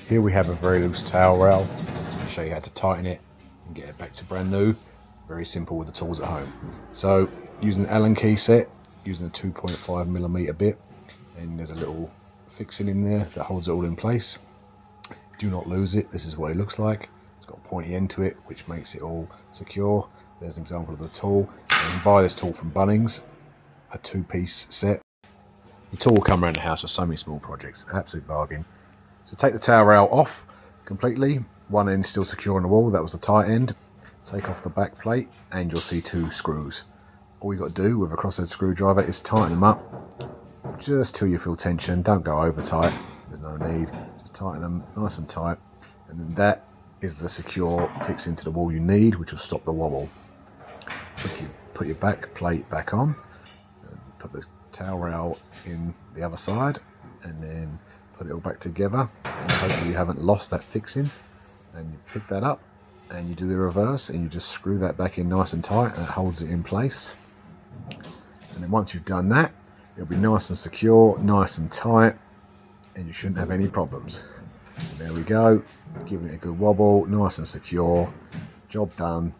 Here we have a very loose towel rail. I'll show you how to tighten it and get it back to brand new. Very simple with the tools at home. So using an Allen key set, using a 2.5mm bit, and there's a little fixing in there that holds it all in place. Do not lose it. This is what it looks like. It's got a pointy end to it, which makes it all secure. There's an example of the tool. You can buy this tool from Bunnings, a 2-piece set. The tool will come around the house for so many small projects. Absolute bargain. So take the towel rail off completely. One end still secure on the wall. That was the tight end. Take off the back plate and you'll see 2 screws. All you got to do with a crosshead screwdriver is tighten them up just till you feel tension. Don't go over tight. There's no need. Just tighten them nice and tight. And then that is the secure fix into the wall you need, which will stop the wobble. Put your back plate back on. Put the towel rail in the other side. And then put it all back together. And hopefully you haven't lost that fixing. And you pick that up. And you do the reverse and you just screw that back in nice and tight, and it holds it in place. And then once you've done that, it'll be nice and secure, nice and tight, and you shouldn't have any problems. And there we go, giving it a good wobble, nice and secure, job done.